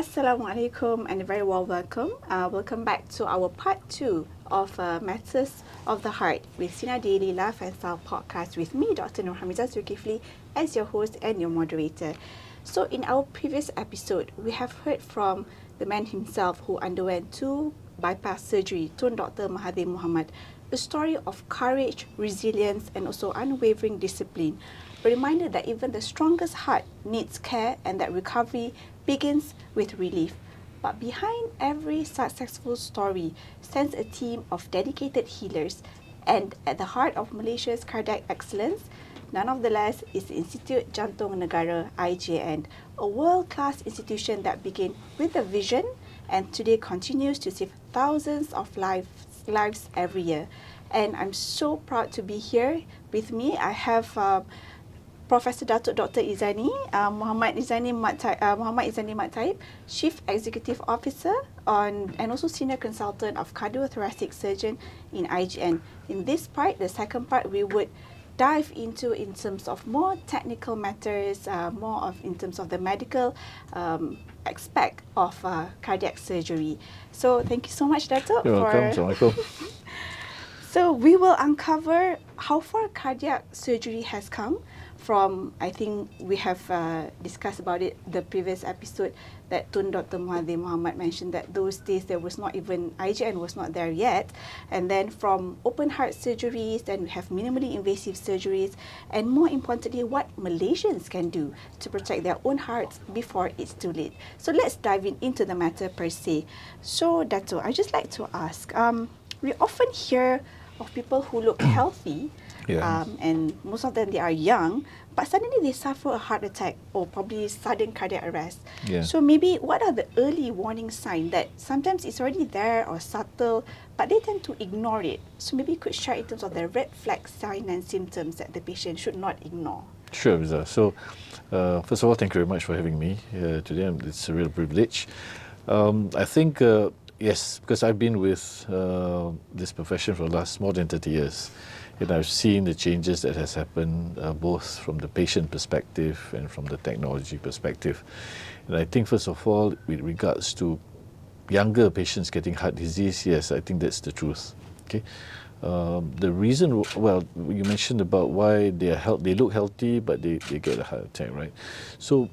Assalamualaikum and a very warm welcome. Welcome back to our part 2 of Matters of the Heart with Sinar Daily Life and Style podcast with me, Dr. Nurhamiza Zulkifli, as your host and your moderator. So in our previous episode, we have heard from the man himself who underwent 2 bypass surgery, Tun Dr Mahathir Mohamad, a story of courage, resilience and also unwavering discipline. A reminder that even the strongest heart needs care and that recovery begins with relief. But behind every successful story stands a team of dedicated healers, and at the heart of Malaysia's cardiac excellence, none of the less is the Institute Jantung Negara (IJN), a world-class institution that began with a vision and today continues to save thousands of lives every year. And I'm so proud to be here. With me, I have Professor Dato Dr Ezani, Mohamad Ezani Taib, Chief Executive Officer and also Senior Consultant of Cardiothoracic Surgeon in IGN. In this part, the second part, we would dive into in terms of more technical matters, in terms of the medical aspect of cardiac surgery. So thank you so much, Dato. You're welcome. Assalamualaikum. So we will uncover how far cardiac surgery has come from, I think we have discussed about it the previous episode that Tun Dr Mahathir Mohamad mentioned that those days there was not even, IGN was not there yet. And then from open heart surgeries, then we have minimally invasive surgeries, and more importantly, what Malaysians can do to protect their own hearts before it's too late. So let's dive into the matter per se. So Dato, I'd just like to ask, we often hear of people who look healthy, and most of them they are young, but suddenly they suffer a heart attack or probably sudden cardiac arrest. So maybe what are the early warning signs that sometimes it's already there or subtle, but they tend to ignore it? So maybe you could share in terms of the red flag signs and symptoms that the patient should not ignore. Sure, Riza. So first of all, thank you very much for having me here today. It's a real privilege. I think yes, because I've been with this profession for the last more than 30 years, and I've seen the changes that has happened both from the patient perspective and from the technology perspective. And I think first of all, with regards to younger patients getting heart disease, yes, I think that's the truth. Okay, the reason, well, you mentioned about why they look healthy, but they get a heart attack, right? So,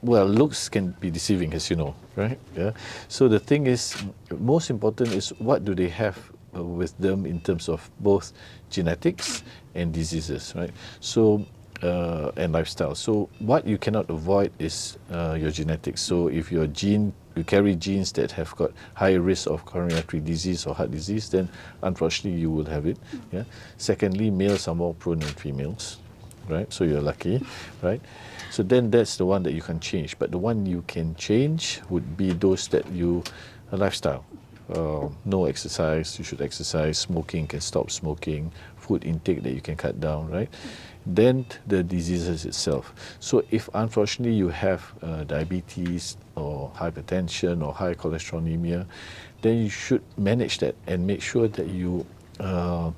well, looks can be deceiving, as you know, right? Yeah. So the thing is, most important is what do they have with them in terms of both genetics and diseases, right? So and lifestyle. So what you cannot avoid is your genetics. So if you carry genes that have got higher risk of coronary artery disease or heart disease, then unfortunately you will have it. Yeah. Secondly, males are more prone than females, right? So you're lucky, right? So then that's the one that you can change. But the one you can change would be those that lifestyle. No exercise, you should exercise. Smoking, can stop smoking. Food intake that you can cut down, right? Then the diseases itself. So if unfortunately you have diabetes or hypertension or high cholesterolemia, then you should manage that and make sure that you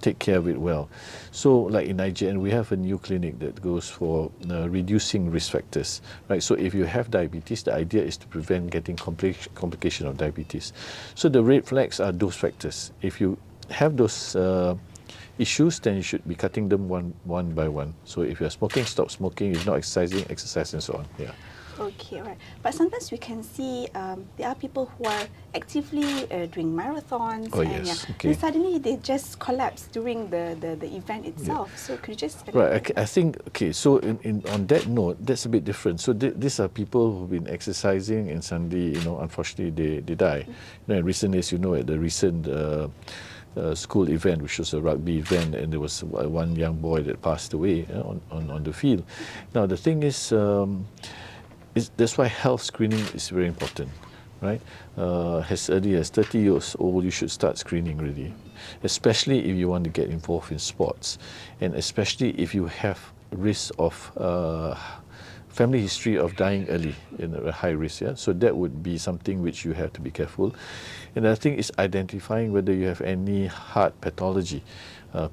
take care of it well. So like in IGN, we have a new clinic that goes for reducing risk factors, right? So if you have diabetes, the idea is to prevent getting complication of diabetes. So the red flags are those factors. If you have those issues, then you should be cutting them one by one. So if you're smoking, stop smoking. If you're not exercising, exercise and so on. Yeah. Okay, right. But sometimes we can see there are people who are actively doing marathons, and then suddenly they just collapse during the event itself. So could you just I think so on that note, that's a bit different. So these are people who've been exercising and suddenly, unfortunately they die. Recently, as you know, at the recent school event, which was a rugby event, and there was one young boy that passed away on the field. Now the thing is, that's why health screening is very important, right? As early as 30 years old, you should start screening already, especially if you want to get involved in sports, and especially if you have risk of family history of dying early in a high risk. Yeah? So that would be something which you have to be careful. And I think is identifying whether you have any heart pathology.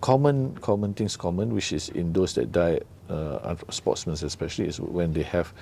Common things, which is in those that die, sportsmen especially, is when they have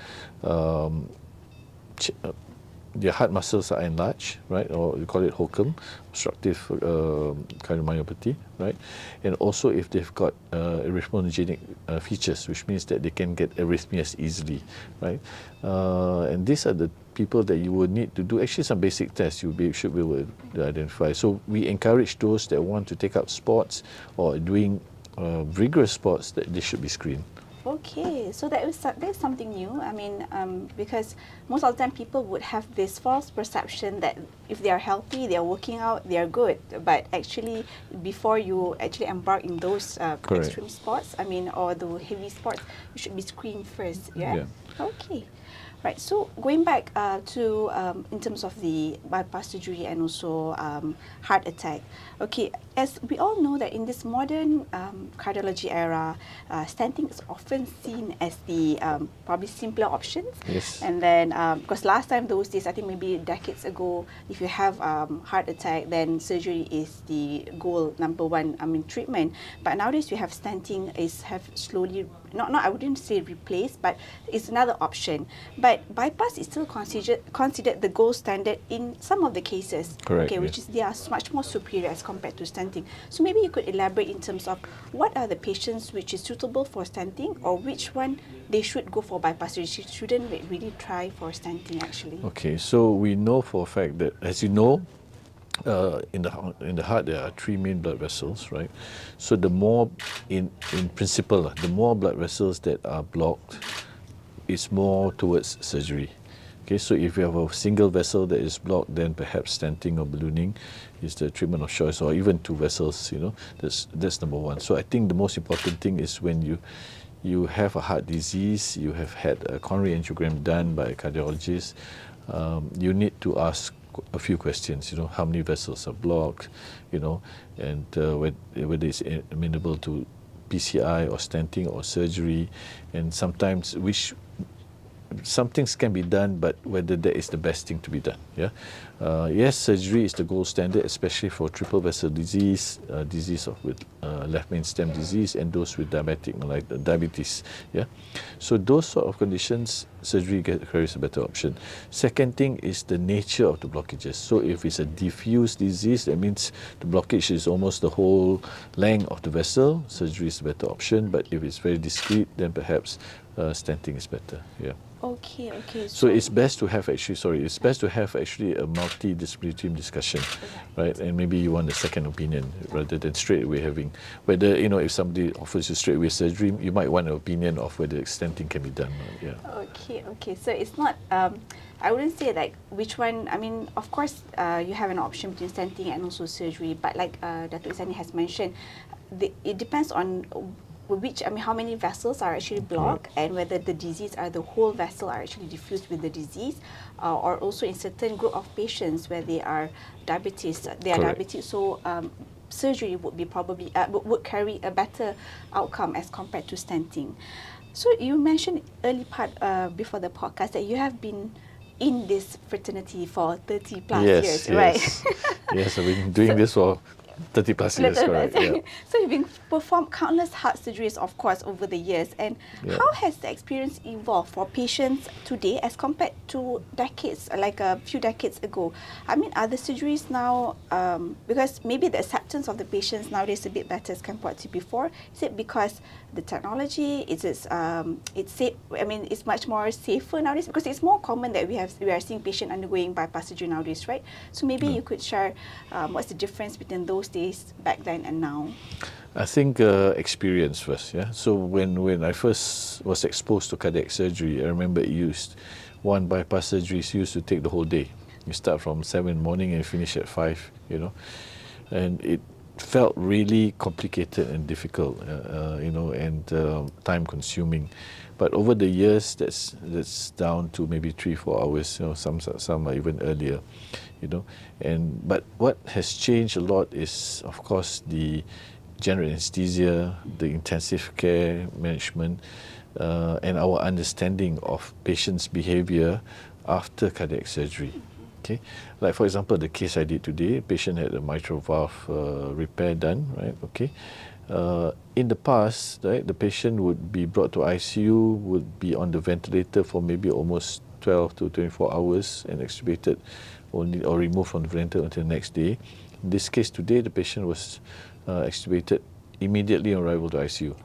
their heart muscles are enlarged, right, or we call it HOCM, obstructive cardiomyopathy, right, and also if they've got arrhythmogenic features, which means that they can get arrhythmias easily, right, and these are the people that you will need to do actually some basic tests should be able to identify. So we encourage those that want to take up sports or doing rigorous sports that they should be screened. Okay, so that is something new. I mean, because most of the time people would have this false perception that if they are healthy, they are working out, they are good. But actually, before you actually embark in those extreme sports, I mean, or the heavy sports, you should be screened first. Yeah. Okay. Right. So going back to in terms of the bypass surgery and also heart attack. Okay, as we all know that in this modern cardiology era, stenting is often seen as the probably simpler options. Yes. And then because last time those days, I think maybe decades ago, if you have heart attack, then surgery is the goal number one. I mean treatment. But nowadays we have stenting have slowly not I wouldn't say replaced, but it's another option. But bypass is still considered the gold standard in some of the cases. Correct. Okay, which is they are much more superior as compared to stenting. So maybe you could elaborate in terms of what are the patients which is suitable for stenting, or which one they should go for bypass surgery. Shouldn't really try for stenting actually. Okay, so we know for a fact that, as you know, in the heart there are 3 main blood vessels, right? So the more, in principle, the more blood vessels that are blocked, is more towards surgery. Okay, so if you have a single vessel that is blocked, then perhaps stenting or ballooning is the treatment of choice, or even 2 vessels. That's number one. So I think the most important thing is when you have a heart disease, you have had a coronary angiogram done by a cardiologist, you need to ask a few questions, how many vessels are blocked, and whether it's amenable to PCI or stenting or surgery, and sometimes some things can be done, but whether that is the best thing to be done. Yes, surgery is the gold standard, especially for triple vessel disease, disease with left main stem disease, and those with diabetes. So those sort of conditions, surgery carries a better option. Second thing is the nature of the blockages. So if it's a diffuse disease, that means the blockage is almost the whole length of the vessel, surgery is a better option. But if it's very discrete, then perhaps stenting is better. Okay. So it's best to have actually a multidisciplinary team discussion, right? And maybe you want a second opinion rather than straight away having whether if somebody offers you straight away surgery, you might want an opinion of whether stenting can be done. Okay. So it's not. I wouldn't say like which one. I mean, of course, you have an option between stenting and also surgery. But like Dato Ezani has mentioned, it depends on how many vessels are actually blocked, and whether the disease or the whole vessel are actually diffused with the disease, or also in certain group of patients where they are diabetes, so surgery would be probably would carry a better outcome as compared to stenting. So you mentioned early part before the podcast that you have been in this fraternity for 30 plus years, right? Yes, I've been doing this for 30 plus years, correct. So you've been performed countless heart surgeries, of course, over the years. And how has the experience evolved for patients today as compared to decades, like a few decades ago? I mean, are the surgeries now, because maybe the acceptance of the patients nowadays is a bit better as compared to before? Is it because the technology, it's safe? I mean, it's much more safer nowadays because it's more common that we are seeing patients undergoing bypass surgery nowadays, right? So maybe you could share what's the difference between those days back then and now? I think experience first. So when I first was exposed to cardiac surgery, I remember one bypass surgery used to take the whole day. You start from 7 in the morning and finish at 5. And it felt really complicated and difficult, and time consuming. But over the years, that's down to maybe 3-4 hours. Some are even earlier. But what has changed a lot is, of course, the general anesthesia, the intensive care management, and our understanding of patients' behavior after cardiac surgery. Okay, like for example, the case I did today, patient had a mitral valve repair done, right? Okay. In the past, right, the patient would be brought to ICU, would be on the ventilator for maybe almost 12 to 24 hours and extubated only or removed from the ventilator until the next day. In this case today, the patient was extubated immediately on arrival to ICU.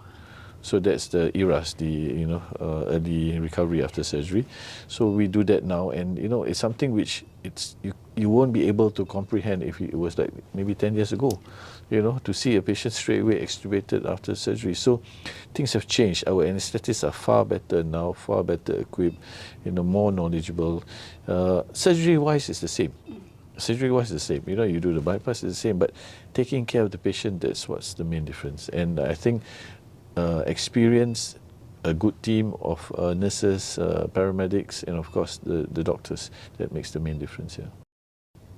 So that's the ERAS, the early recovery after surgery. So we do that now, and it's something which you won't be able to comprehend if it was like maybe 10 years ago. To see a patient straight away extubated after surgery. So things have changed. Our anesthetists are far better now, far better equipped, more knowledgeable. Surgery-wise, it's the same. Surgery-wise, it's the same. You do the bypass, it's the same. But taking care of the patient, that's what's the main difference. And I think experience, a good team of nurses, paramedics, and of course the doctors, that makes the main difference here.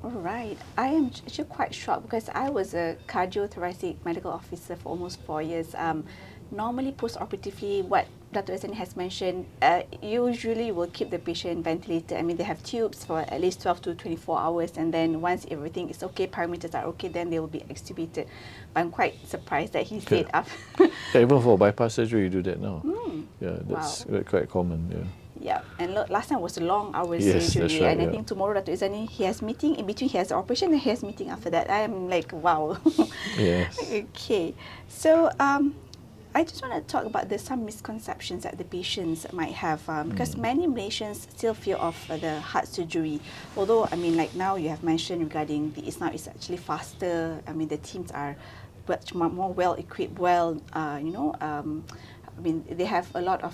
All right. I am actually quite shocked because I was a cardiothoracic medical officer for almost 4 years. Normally, post-operatively, what Dr. Ezani has mentioned, usually will keep the patient ventilated. I mean, they have tubes for at least 12 to 24 hours, and then once everything is okay, parameters are okay, then they will be extubated. But I'm quite surprised that he said after. Even for bypass surgery, you do that now. Yeah, that's Wow. quite common. Yeah. Yeah, and last time was a long hours Yes, surgery, that's right, and I think tomorrow Dr. Ezani, he has meeting in between. He has operation and he has meeting after that. I am like, wow. Yes. Okay, so I just want to talk about some misconceptions that the patients might have because many Malaysians still fear of the heart surgery. Although like now you have mentioned regarding it's actually faster. I mean the teams are much more well equipped. They have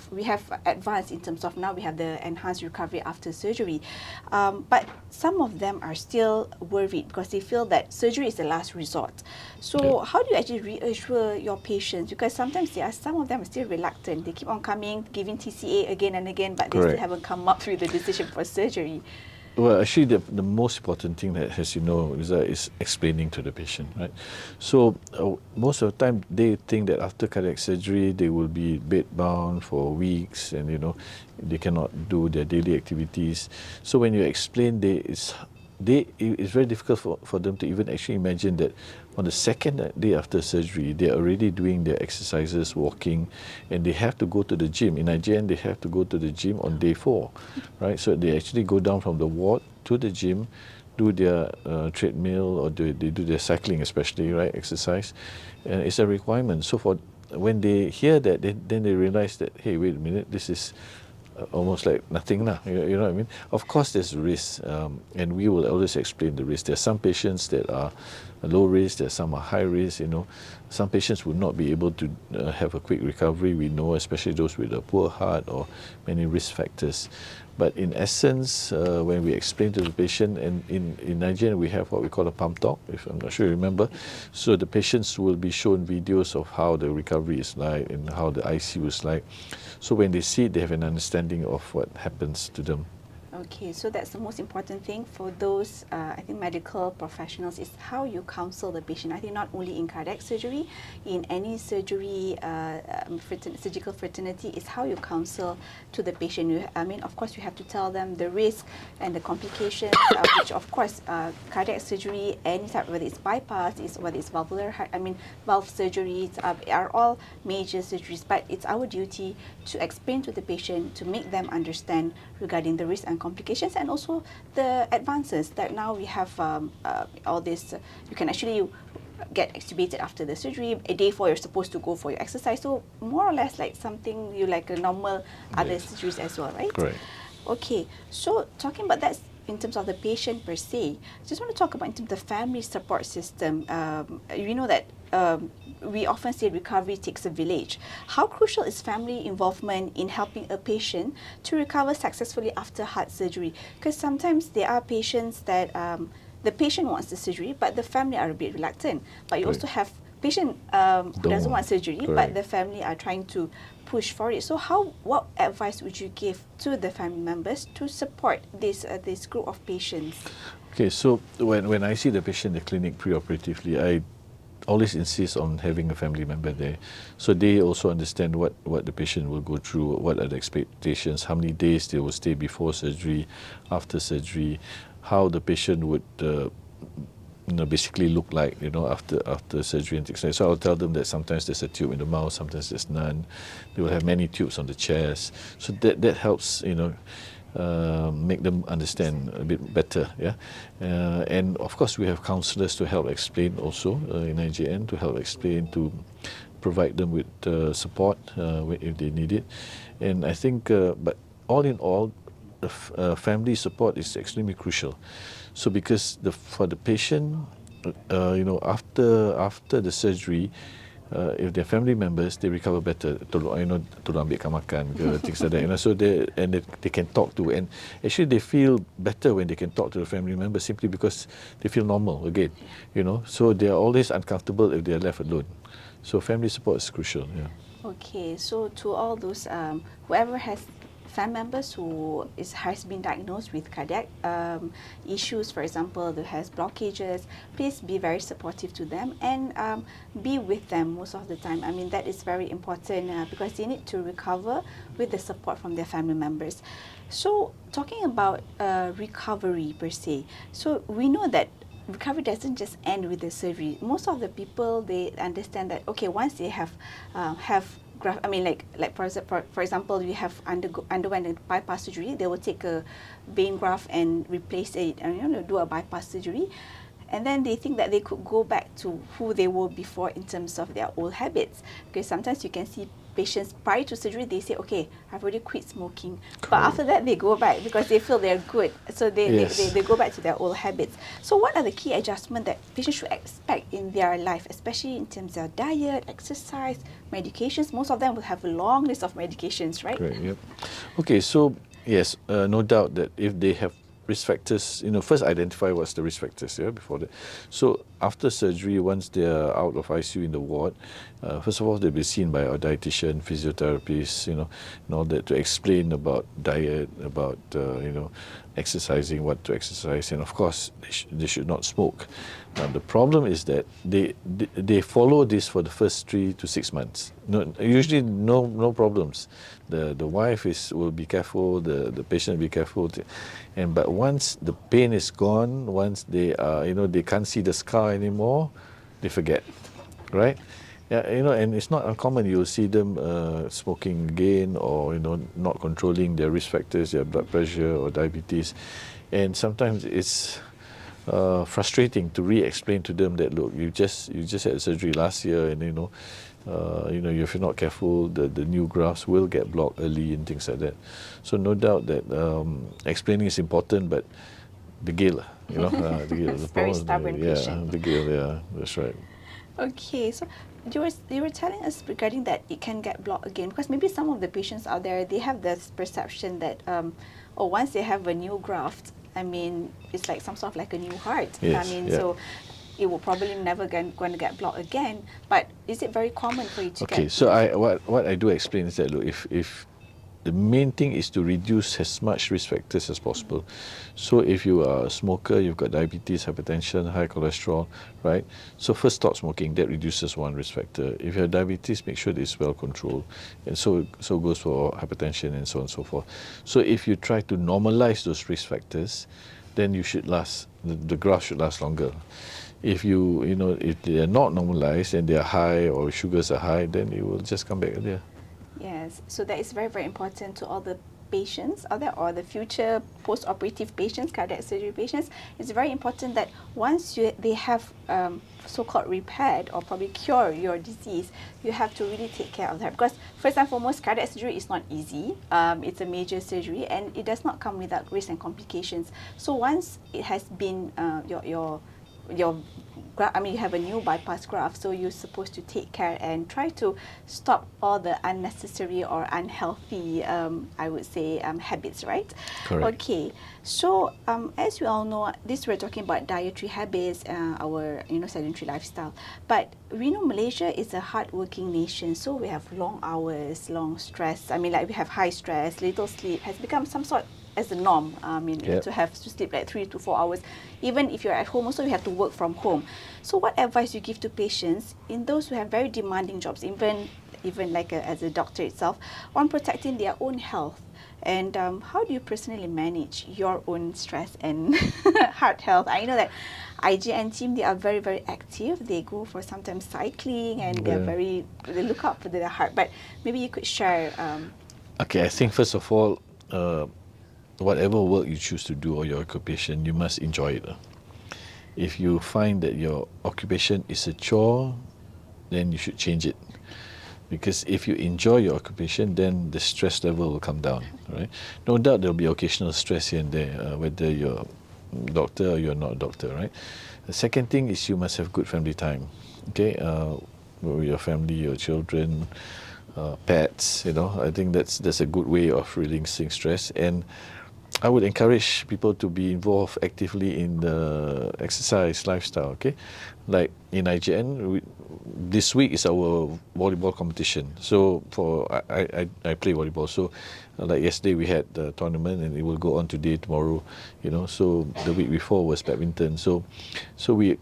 we have advanced in terms of now we have the enhanced recovery after surgery. But some of them are still worried because they feel that surgery is the last resort. So how do you actually reassure your patients? Because sometimes some of them are still reluctant. They keep on coming, giving TCA again and again, but they still haven't come up with the decision for surgery. Well, actually, the most important thing that, as you know, is explaining to the patient, right? So most of the time, they think that after cardiac surgery, they will be bed-bound for weeks, and they cannot do their daily activities. So when you explain, it's very difficult for them to even actually imagine that on the second day after surgery, they are already doing their exercises, walking, and they have to go to the gym. In IGN, they have to go to the gym on day 4, right? So they actually go down from the ward to the gym, do their treadmill, or they do their cycling especially, right, exercise. And it's a requirement. So when they hear that, then they realize that, hey, wait a minute, this is almost like nothing now. You know what I mean? Of course, there's risk, and we will always explain the risk. There are some patients that are low risk, there are some are high risk. Some patients will not be able to have a quick recovery. We know, especially those with a poor heart or many risk factors. But in essence, when we explain to the patient, and in Nigeria we have what we call a pump talk, if I'm not sure you remember. So the patients will be shown videos of how the recovery is like and how the ICU is like. So when they see it, they have an understanding of what happens to them. Okay, so that's the most important thing for those, I think, medical professionals is how you counsel the patient. I think not only in cardiac surgery, in any surgery, surgical fraternity, is how you counsel to the patient. Of course, you have to tell them the risk and the complications, which, of course, cardiac surgery, any type, whether it's bypass, whether it's valve surgeries, are all major surgeries. But it's our duty to explain to the patient, to make them understand regarding the risk and complications, and also the advances that now we have all this. You can actually get extubated after the surgery. A day 4, you're supposed to go for your exercise. So more or less like something you like a normal other surgeries as well, right? Correct. Okay, so talking about that in terms of the patient per se, just want to talk about in terms of the family support system. We know that we often say recovery takes a village. How crucial is family involvement in helping a patient to recover successfully after heart surgery? Because sometimes there are patients that the patient wants the surgery, but the family are a bit reluctant. But you also have patient who doesn't want surgery, but the family are trying to push for it. So what advice would you give to the family members to support this group of patients? Okay, so when I see the patient in the clinic preoperatively, I always insist on having a family member there, so they also understand what the patient will go through, what are the expectations, how many days they will stay before surgery, after surgery, how the patient would basically look like after surgery and things like that. So I'll tell them that sometimes there's a tube in the mouth, sometimes there's none. They will have many tubes on the chest. So that helps make them understand a bit better. Yeah, and of course we have counsellors to help explain also in IJN, to help explain, to provide them with support if they need it. And I think, but all in all, family support is extremely crucial. So because for the patient, after the surgery, if they're family members, they recover better. Tolong ambilkan makan, things like that. So they can talk to, and actually they feel better when they can talk to the family members, simply because they feel normal again. So they are always uncomfortable if they are left alone. So family support is crucial. Yeah. Okay, so to all those whoever has family members who has been diagnosed with cardiac issues, for example, who has blockages, please be very supportive to them and be with them most of the time. I mean, that is very important because they need to recover with the support from their family members. So talking about recovery per se, so we know that recovery doesn't just end with the surgery. Most of the people, they understand that, okay, once they have graft, I mean, like for example, you have underwent a bypass surgery, they will take a vein graft and replace it, and do a bypass surgery, and then they think that they could go back to who they were before in terms of their old habits. Because sometimes you can see patients prior to surgery, they say, okay, I've already quit smoking. Correct. But after that, they go back because they feel they're good. So they go back to their old habits. So what are the key adjustments that patients should expect in their life, especially in terms of diet, exercise, medications? Most of them will have a long list of medications, right? Correct, yep. Okay, so yes, no doubt that if they have risk factors, first identify what's the risk factors, before that. So after surgery, once they're out of ICU in the ward, first of all, they'll be seen by our dietitian, physiotherapists, and all that, to explain about diet, about, exercising, what to exercise, and of course, they should not smoke. Now, the problem is that they follow this for the first 3 to 6 months. Usually no problems. The wife will be careful, the patient will be careful, but once the pain is gone, once they they can't see the scar anymore, they forget, right? Yeah, and it's not uncommon. You'll see them smoking again, or not controlling their risk factors, their blood pressure or diabetes, and sometimes it's frustrating to re-explain to them that, look, you just had surgery last year, and if you're not careful, the new grafts will get blocked early and things like that. So no doubt that explaining is important, but the gale, the gale. It's very stubborn patient. The gale, yeah, that's right. Okay, so you were telling us regarding that it can get blocked again, because maybe some of the patients out there, they have this perception that once they have a new graft, I mean, it's like some sort of like a new heart. Yes, I mean, yeah. so it will probably never going to get blocked again. But is it very common for you to get? Okay, so what I do explain is that, look, if the main thing is to reduce as much risk factors as possible. So if you are a smoker, you've got diabetes, hypertension, high cholesterol, right? So first stop smoking, that reduces one risk factor. If you have diabetes, make sure that it's well controlled. And so goes for hypertension and so on and so forth. So if you try to normalize those risk factors, then you should last, the graft should last longer. If if they are not normalized and they are high or sugars are high, then it will just come back earlier. Yes, so that is very, very important to all the patients out there, or the future post-operative patients, cardiac surgery patients. It's very important that once they have so-called repaired or probably cure your disease, you have to really take care of that. Because first and foremost, cardiac surgery is not easy. It's a major surgery, and it does not come without risks and complications. So once it has been you have a new bypass graft, so you're supposed to take care and try to stop all the unnecessary or unhealthy, I would say, habits, right? Correct. Okay, so as we all know, we're talking about dietary habits, our sedentary lifestyle. But we know Malaysia is a hardworking nation, so we have long hours, long stress. I mean, like we have high stress, little sleep has become some sort as a norm. I mean, Yep. to have to sleep like 3 to 4 hours. Even if you're at home, also you have to work from home. So what advice you give to patients in those who have very demanding jobs, even like as a doctor itself, on protecting their own health? And how do you personally manage your own stress and heart health? I know that IJN team, they are very, very active. They go for sometimes cycling, and they look out for their heart. But maybe you could share. Okay, I think first of all, whatever work you choose to do or your occupation, you must enjoy it. If you find that your occupation is a chore, then you should change it. Because if you enjoy your occupation, then the stress level will come down, right? No doubt there will be occasional stress here and there, whether you're a doctor or you're not a doctor, right? The second thing is you must have good family time, okay? With your family, your children, pets, I think that's a good way of releasing stress. And I would encourage people to be involved actively in the exercise lifestyle, okay? Like in IGN, this week is our volleyball competition. So I play volleyball. So like yesterday we had the tournament and it will go on today, tomorrow, So the week before was badminton. So we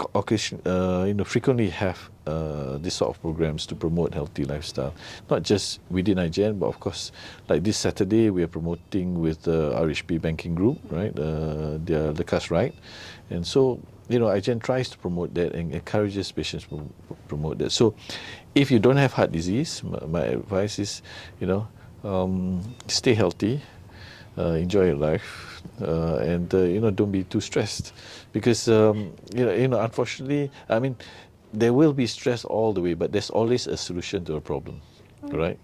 frequently have this sort of programs to promote healthy lifestyle. Not just within IGN, but of course, like this Saturday we are promoting with the RHB Banking Group, right? Their Lekas Right. And so IGN tries to promote that and encourages patients to promote that. So if you don't have heart disease, my advice is, stay healthy, enjoy your life, and don't be too stressed, because unfortunately, I mean, there will be stress all the way, but there's always a solution to a problem, right?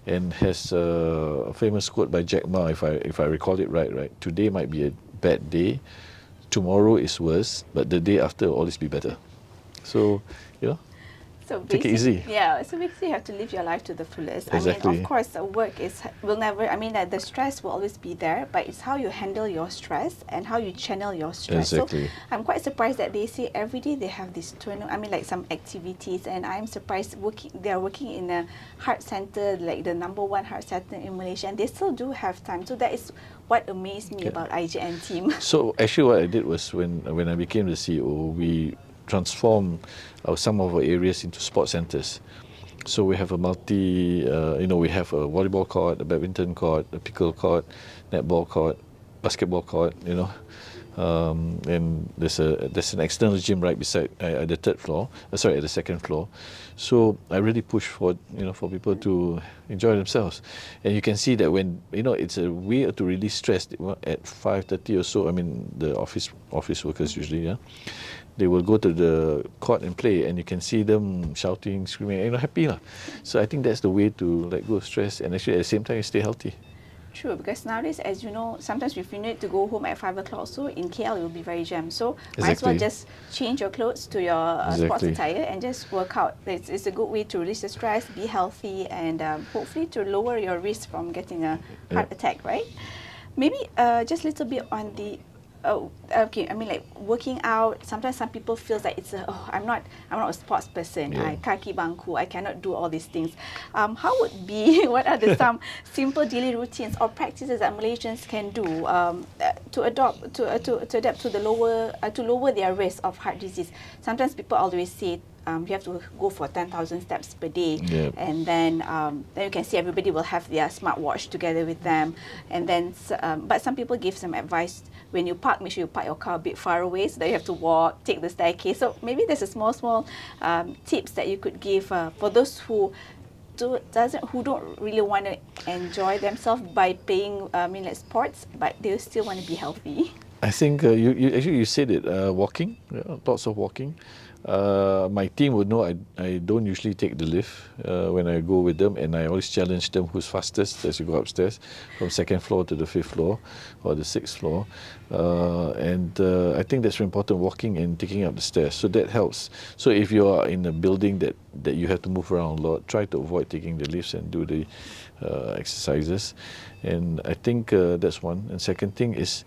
And has a famous quote by Jack Ma, if I recall it right? Today might be a bad day, tomorrow is worse, but the day after will always be better. So, So take it easy. Yeah, so basically you have to live your life to the fullest. Exactly. I mean, of course, work will never, the stress will always be there, but it's how you handle your stress and how you channel your stress. Exactly. So I'm quite surprised that they say every day they have this like some activities, and I'm surprised they are working in a heart center, like the #1 heart center in Malaysia, and they still do have time. So that is what amazed me about IGN team. So actually what I did was when I became the CEO, we transform some of our areas into sports centres. So we have a we have a volleyball court, a badminton court, a pickle court, netball court, basketball court, and there's an external gym right beside at the at the second floor. So I really push for people to enjoy themselves, and you can see that when it's a way to release stress at 5:30 or so. I mean, the office workers usually, they will go to the court and play, and you can see them shouting, screaming, happy lah. So I think that's the way to let go of stress, and actually at the same time you stay healthy. True, because nowadays, as you know, sometimes if you need to go home at 5 o'clock, so in KL it will be very jammed. So might as well just change your clothes to your sports attire and just work out. It's a good way to release the stress, be healthy, and hopefully to lower your risk from getting a heart attack, right? Maybe just a little bit on the okay, I mean, like working out, sometimes some people feel that I'm not a sports person. I kaki bangku, I cannot do all these things. What are some simple daily routines or practices that Malaysians can do to adapt to lower their risk of heart disease? Sometimes people always say you have to go for 10,000 steps per day, and then you can see everybody will have their smartwatch together with them, and then but some people give some advice: when you park, make sure you park your car a bit far away so that you have to walk, take the staircase. So maybe there's a small tips that you could give for those who don't really want to enjoy themselves by playing like sports, but they still want to be healthy. I think you said it. Walking, lots of walking. My team would know I don't usually take the lift when I go with them, and I always challenge them who's fastest as you go upstairs from second floor to the 5th floor or the 6th floor. And I think that's very important, walking and taking up the stairs. So that helps. So if you are in a building that you have to move around a lot, try to avoid taking the lifts and do the exercises. And I think that's one. And second thing is,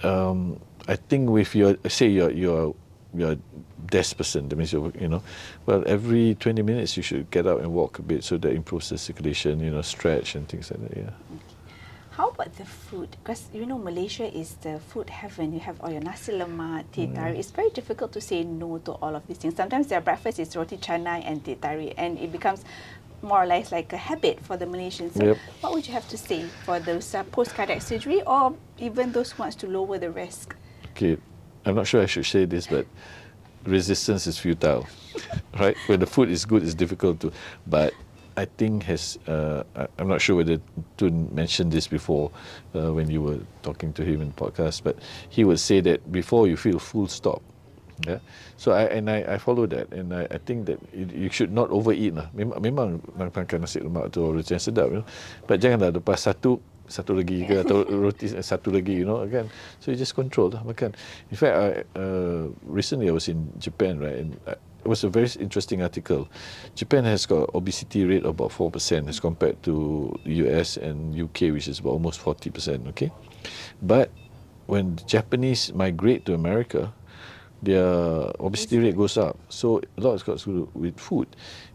I think with you're a desk person, that means well, every 20 minutes you should get out and walk a bit, so that improves the circulation, stretch and things like that. How about the food? Because Malaysia is the food heaven. You have all your nasi lemak, Dietary. It's very difficult to say no to all of these things. Sometimes their breakfast is roti canai and Dietary, and it becomes more or less like a habit for the Malaysians. So what would you have to say for those post-cardiac surgery, or even those who wants to lower the risk? Okay, I'm not sure I should say this, but resistance is futile, right? When the food is good, it's difficult to. But I think I'm not sure whether Tun mentioned this before when you were talking to him in the podcast, but he would say that before you feel full stop. Yeah. So I follow that, and I think that you should not overeat lah. Memang makan nasi lemak tu roti yang sedap, you know. But janganlah lepas satu lagi ke atau roti satu lagi, you know, kan. So you just control lah makan. In fact, recently I was in Japan, right, and it was a very interesting article. Japan has got obesity rate of about 4% as compared to US and UK, which is about almost 40%. Okay, but when the Japanese migrate to America, their obesity rate goes up. So a lot has got to do with food.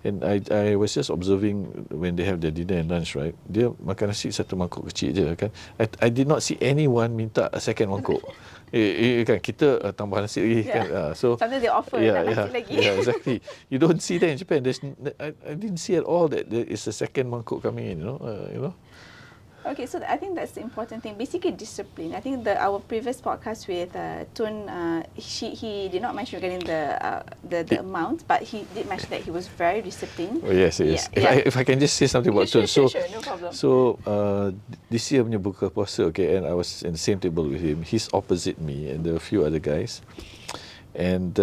And I was just observing when they have their dinner and lunch, right? Dia makan nasi satu mangkuk kecil je kan. I did not see anyone minta a second mangkuk. Kan kita tambah nasi lagi kan. So sometimes they offer nasi lagi. Yeah, exactly. You don't see that in Japan. I didn't see at all that there is a second mangkuk coming in, you know. Okay, so I think that's the important thing. Basically, discipline. I think our previous podcast with Tun, he did not mention regarding the amount, but he did mention that he was very disciplined. Oh, yes. Yeah. If I can just say something about Tun. Sure, no problem. So this year punya buka puasa, okay, and I was in the same table with him. He's opposite me, and there were a few other guys. And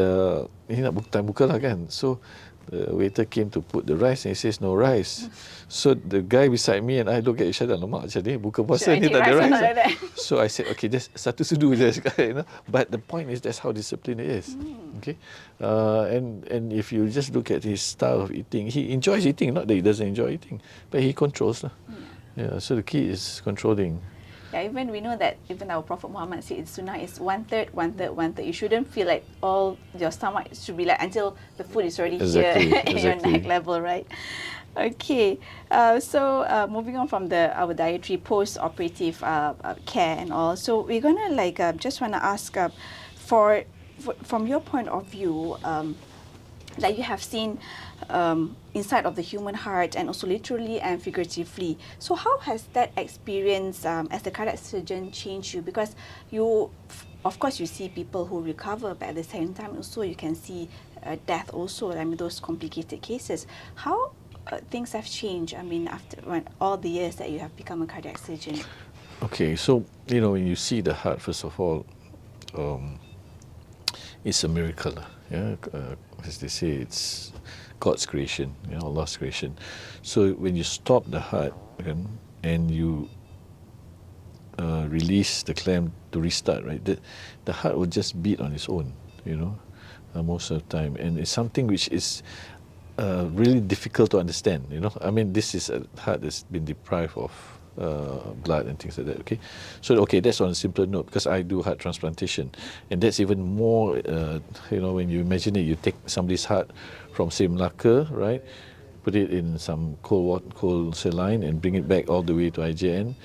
he nak buka lah kan. So the waiter came to put the rice, and he says no rice. So the guy beside me and I look at each other, lemak macam ni, buka puasa ni tak ada rice. So I said, okay, just satu sudu je, you know. But the point is that's how disciplined it is. Okay, and if you just look at his style of eating, he enjoys eating, not that he doesn't enjoy eating, but he controls lah. Yeah. So the key is controlling. Yeah, even we know that even our Prophet Muhammad said sunnah is 1/3, 1/3, 1/3. You shouldn't feel like all your stomach should be like until the food is already here at your neck level, right? Okay, so moving on from our dietary post-operative care and all. So we're gonna just wanna ask from your point of view, that you have seen inside of the human heart and also literally and figuratively. So how has that experience as a cardiac surgeon changed you? Because of course you see people who recover, but at the same time also you can see death also, I mean those complicated cases. How things have changed, I mean, after all the years that you have become a cardiac surgeon? Okay, so when you see the heart, first of all, it's a miracle. Yeah, as they say, it's God's creation, Allah's creation. So when you stop the heart and you release the clamp to restart, right, the heart will just beat on its own, most of the time. And it's something which is really difficult to understand, I mean, this is a heart that's been deprived of blood and things like that. Okay, so that's on a simpler note, because I do heart transplantation, and that's even more. When you imagine it, you take somebody's heart from say Melaka, right, put it in some cold saline and bring it back all the way to IJN,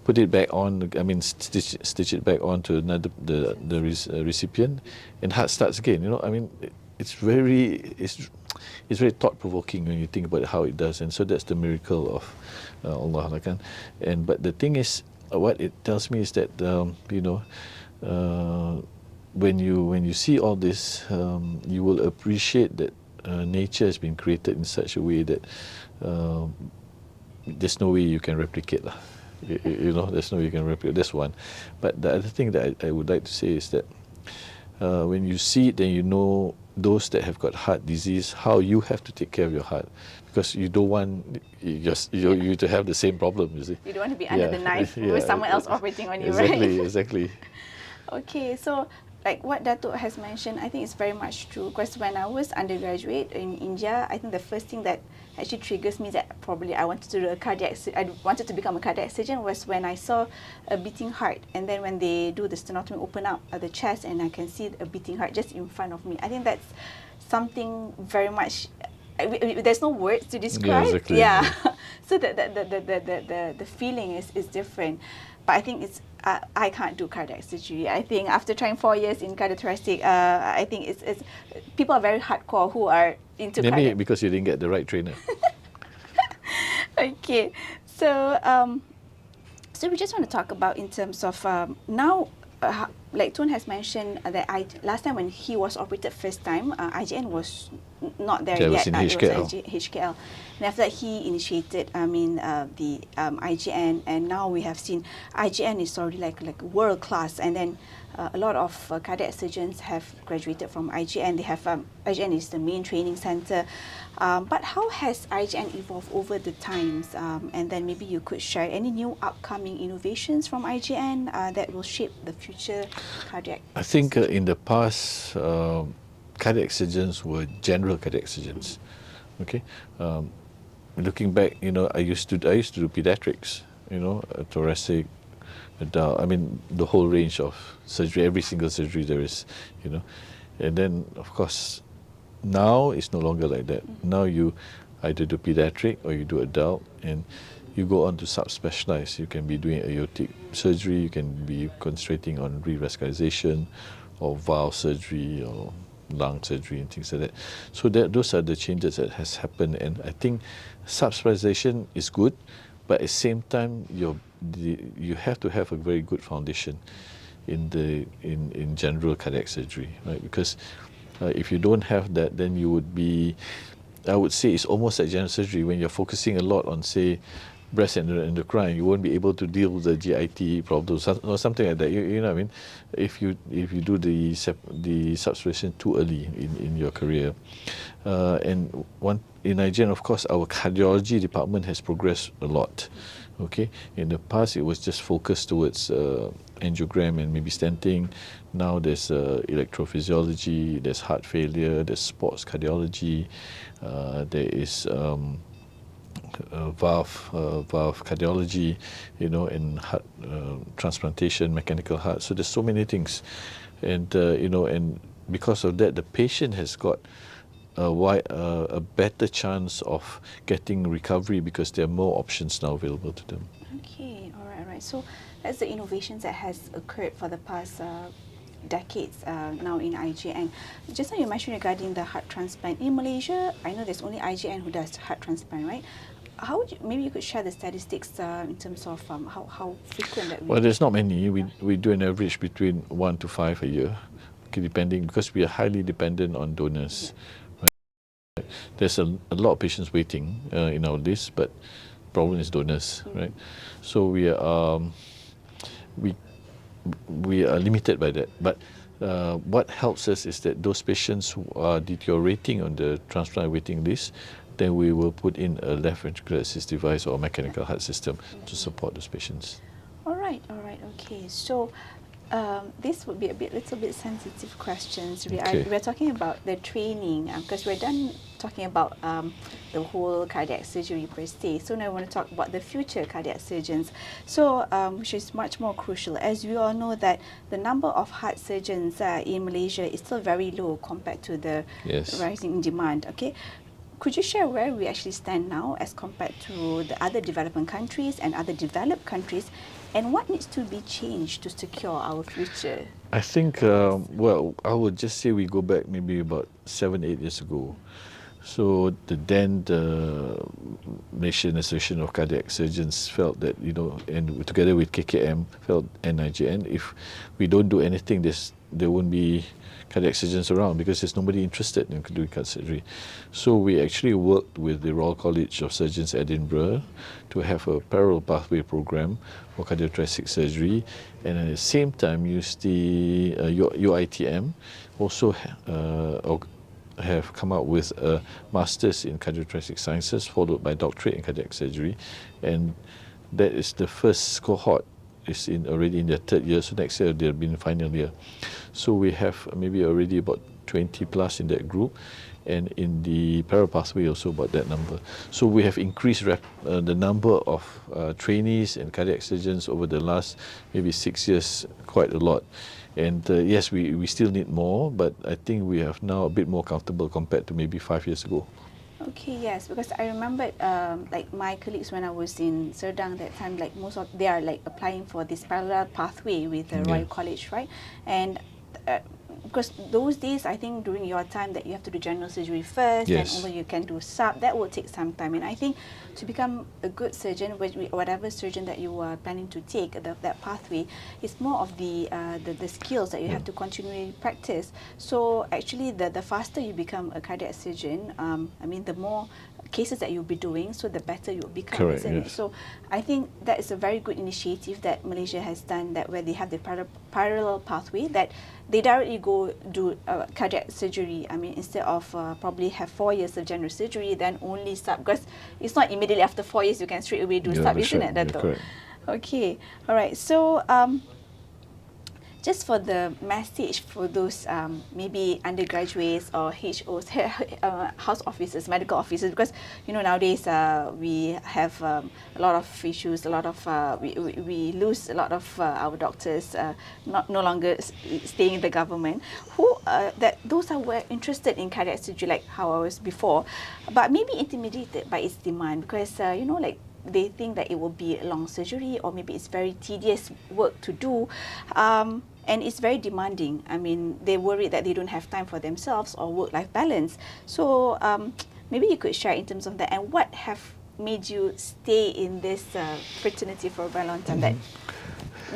put it back on. I mean, stitch it back on to another the recipient, and heart starts again. I mean, it's very thought-provoking when you think about how it does, and so that's the miracle of Allah, kan. But the thing is, what it tells me is that when you see all this, you will appreciate that nature has been created in such a way that there's no way you can replicate lah. There's no way you can replicate. That's one. But the other thing that I would like to say is that when you see it, then you know those that have got heart disease, how you have to take care of your heart, because you don't want you to have the same problem. You see, you don't want to be under the knife with someone else operating on you, right? Exactly. Okay, so like what Dato has mentioned, I think it's very much true, because when I was undergraduate in India, I think the first thing that actually triggers me that probably I wanted to do I wanted to become a cardiac surgeon was when I saw a beating heart, and then when they do the sternotomy, open up the chest, and I can see a beating heart just in front of me. I think that's something very much. There's no words to describe. Yeah, exactly. Yeah. So the feeling is different, but I think it's. I can't do cardiac surgery. I think after trying 4 years in cardiothoracic, I think it's people are very hardcore who are into cardiac. Maybe because you didn't get the right trainer. Okay, so we just want to talk about in terms of now like Tun has mentioned that last time when he was operated first time, IGN was not there That yet. was in It HKL. was HKL. And after that, he initiated, the IGN, and now we have seen IGN is already like world class. And then a lot of cardiac surgeons have graduated from IGN. They have IGN is the main training center. But how has IGN evolved over the times? And then maybe you could share any new upcoming innovations from IGN that will shape the future cardiac. I think in the past, cardiac surgeons were general cardiac surgeons. Okay, looking back, I used to do pediatrics. Thoracic, adult. I mean, the whole range of surgery, every single surgery there is. And then of course, now it's no longer like that. Now you either do pediatric or you do adult, and you go on to subspecialize. You can be doing aortic surgery, you can be concentrating on revascularization or valve surgery or lung surgery and things like that. So those are the changes that has happened, and I think subspecialization is good, but at the same time you have to have a very good foundation in general cardiac surgery, right? Because if you don't have that, then you would be, I would say it's almost like general surgery. When you're focusing a lot on, say, breast and endocrine, you won't be able to deal with the GIT problems or something like that. You know what I mean? If you do the subspecialization too early in your career. And in IGN, of course, our cardiology department has progressed a lot. Okay, in the past it was just focused towards angiogram and maybe stenting. Now there's electrophysiology, there's heart failure, there's sports cardiology, there is valve cardiology, and heart transplantation, mechanical heart. So there's so many things, and and because of that, the patient has got a better chance of getting recovery because there are more options now available to them. Okay, all right. So that's the innovations that has occurred for the past decades now in IGN. Just now you mentioned regarding the heart transplant in Malaysia. I know there's only IGN who does heart transplant, right? How would maybe you could share the statistics in terms of how frequent that? Well, there's not many. We do an average between 1 to 5 a year, depending, because we are highly dependent on donors. Yeah. There's a lot of patients waiting in our list, but problem is donors, right? So we are limited by that. But what helps us is that those patients who are deteriorating on the transplant waiting list, then we will put in a left ventricular assist device or mechanical heart system to support those patients. All right, okay. So this would be little bit sensitive questions. We're talking about the training because we're done talking about the whole cardiac surgery per se. So now I want to talk about the future cardiac surgeons. So which is much more crucial, as we all know that the number of heart surgeons in Malaysia is still very low compared to the rising demand. Okay. Could you share where we actually stand now as compared to the other developing countries and other developed countries, and what needs to be changed to secure our future? I think, well, I would just say we go back maybe about 7-8 years ago. So the Malaysian Association of Cardiac Surgeons felt that, and together with KKM, felt NIGN, if we don't do anything, there won't be cardiac surgeons around because there's nobody interested in doing cardiac surgery. So we actually worked with the Royal College of Surgeons Edinburgh to have a parallel pathway program for cardiothoracic surgery, and at the same time use the UITM also have come out with a master's in cardiothoracic sciences followed by doctorate in cardiac surgery, and that is the first cohort is already in their third year, so next year they'll be in final year. So we have maybe already about 20 plus in that group, and in the parallel pathway also about that number. So we have increased the number of trainees and cardiac surgeons over the last maybe 6 years quite a lot. And yes, we still need more, but I think we have now a bit more comfortable compared to maybe 5 years ago. Okay, yes, because I remembered like my colleagues when I was in Serdang that time, like they are like applying for this parallel pathway with the Royal College, right? And because those days, I think during your time that you have to do general surgery first, and Yes. although you can do sub, that will take some time. And I think to become a good surgeon, whatever surgeon that you are planning to take, that pathway, is more of the skills that you have to continually practice. So actually, the faster you become a cardiac surgeon, I mean, the more cases that you'll be doing, so the better you'll become, Correct, isn't it? yes. So I think that is a very good initiative that Malaysia has done, that where they have the parallel pathway that they directly go do cardiac surgery. I mean, instead of probably have 4 years of general surgery, then only sub, because it's not immediately after 4 years you can straight away do Yeah, sub, that's isn't right. it, Yeah, Dato? correct. Okay, all right. So just for the message for those maybe undergraduates or HOs, house officers, medical officers, because nowadays we have a lot of issues, a lot of we lose a lot of our doctors no longer staying in the government. Those are were interested in cardiac surgery, like how I was before, but maybe intimidated by its demand, because like they think that it will be a long surgery, or maybe it's very tedious work to do. And it's very demanding. I mean, they worry that they don't have time for themselves or work-life balance. So maybe you could share in terms of that, and what have made you stay in this fraternity for a very long time, that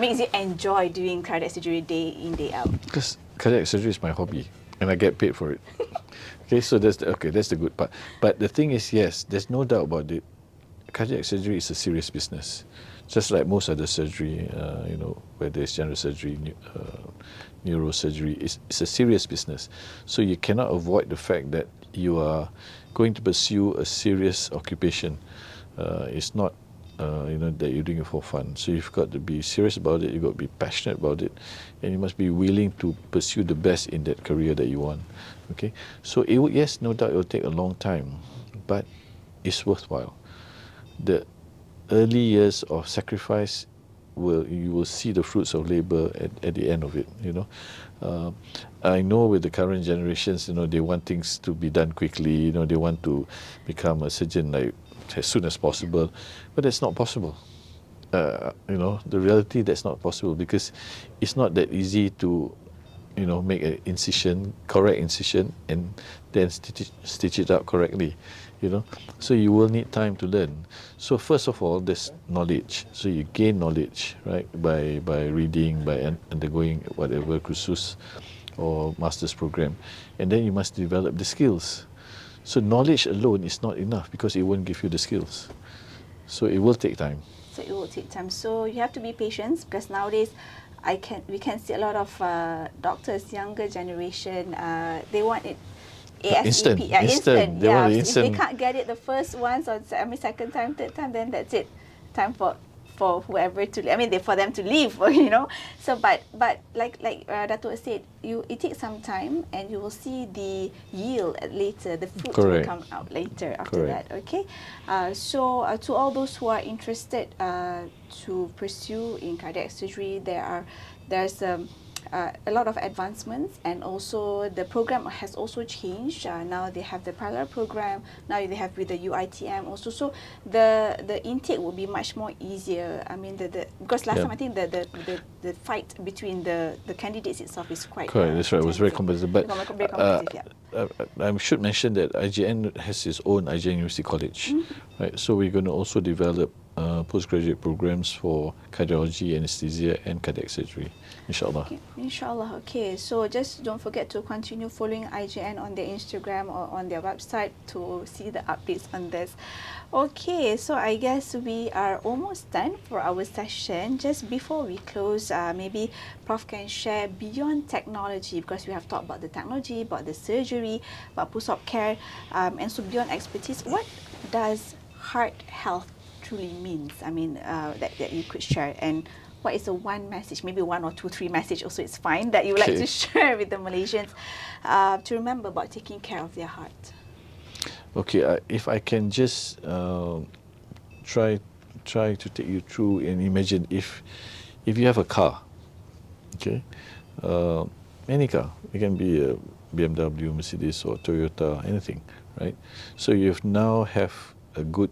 makes you enjoy doing cardiac surgery day in, day out? Because cardiac surgery is my hobby, and I get paid for it. Okay, so that's the good part. But the thing is, yes, there's no doubt about it. Cardiac surgery is a serious business, just like most other surgery. Whether it's general surgery, neurosurgery, it's a serious business. So you cannot avoid the fact that you are going to pursue a serious occupation. It's not that you're doing it for fun. So you've got to be serious about it. You've got to be passionate about it, and you must be willing to pursue the best in that career that you want. Okay, so yes, no doubt it will take a long time, but it's worthwhile. The early years of sacrifice, you will see the fruits of labor at the end of it. I know with the current generations, they want things to be done quickly. They want to become a surgeon like as soon as possible, but that's not possible. The reality, that's not possible, because it's not that easy to make an incision, correct incision, and then stitch it up correctly. So you will need time to learn. So first of all, there's knowledge. So you gain knowledge, right, by reading, by undergoing whatever kursus or master's program, and then you must develop the skills. So knowledge alone is not enough, because it won't give you the skills. So it will take time. So it will take time. So you have to be patient, because nowadays we can see a lot of doctors, younger generation, they want it ASAP. Instant. Instant. They want it If instant. they can't get it the first once, or second time, third time, then that's it. Time for whoever to, for them to leave, So, but like Dato said, it takes some time, and you will see the yield later. The fruit will come out later after that. Okay. So to all those who are interested to pursue in cardiac surgery, there's a lot of advancements, and also the program has also changed. Now they have the parallel program. Now they have with the UITM also. So the intake will be much more easier. I mean, because last time I think the fight between the candidates itself is quite correct. That's right. It was very competitive. But very competitive, I should mention that IJN has its own IJN University College, right? So we're going to also develop postgraduate programs for cardiology, anesthesia, and cardiac surgery, inshallah. Okay, inshallah. Okay, so just don't forget to continue following IJN on their Instagram or on their website to see the updates on this. Okay, so I guess we are almost done for our session. Just before we close, maybe Prof can share beyond technology, because we have talked about the technology, about the surgery, about post-op care, and so beyond expertise, what does heart health truly means? That you could share, and what is the one message, maybe one or two, three message also, it's fine, that you would like to share with the Malaysians to remember about taking care of their heart? Okay, if I can just try to take you through and imagine if you have a car, okay, any car, it can be a BMW, Mercedes, or Toyota, anything, right? So you now have a good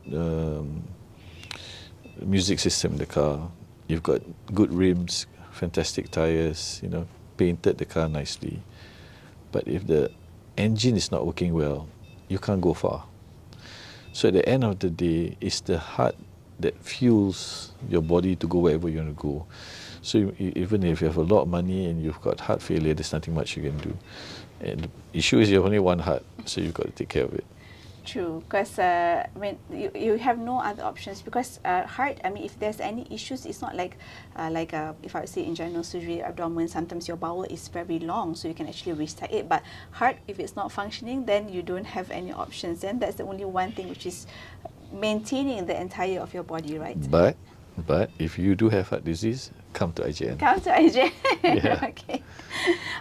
music system in the car. You've got good rims, fantastic tires, painted the car nicely, but if the engine is not working well, you can't go far. So at the end of the day, it's the heart that fuels your body to go wherever you want to go. So even if you have a lot of money and you've got heart failure, there's nothing much you can do. And the issue is you have only one heart, so you've got to take care of it. True, because when you have no other options, because heart, I mean, if there's any issues, it's not like if I would say in general surgery, abdomen, sometimes your bowel is very long, so you can actually restart it. But heart, if it's not functioning, then you don't have any options. Then that's the only one thing which is maintaining the entire of your body, right? But if you do have heart disease, come to IJN. Come to IJ. Yeah. Okay.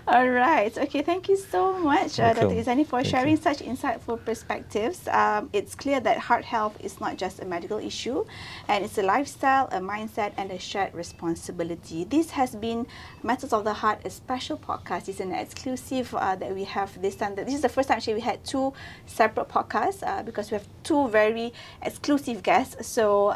All right. Okay. Thank you so much, Dr. Welcome. Ezani, for Thank sharing you. such insightful perspectives. It's clear that heart health is not just a medical issue, and it's a lifestyle, a mindset, and a shared responsibility. This has been Matters of the Heart, a special podcast. It's an exclusive that we have this time. This is the first time actually we had two separate podcasts because we have two very exclusive guests. So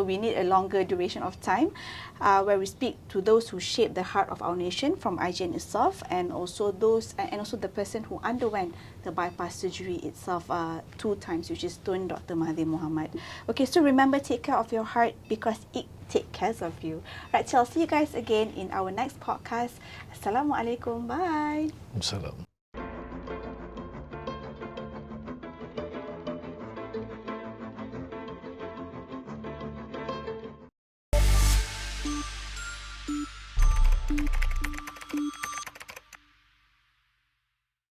we need a longer duration of time where we speak to those who shape the heart of our nation from IJN itself, and also the person who underwent the bypass surgery itself 2 times, which is Tun Dr Mahathir Mohamad. Okay, so remember, take care of your heart because it takes care of you. Right, so I'll see you guys again in our next podcast. Assalamualaikum. Bye. Salam. Thank you.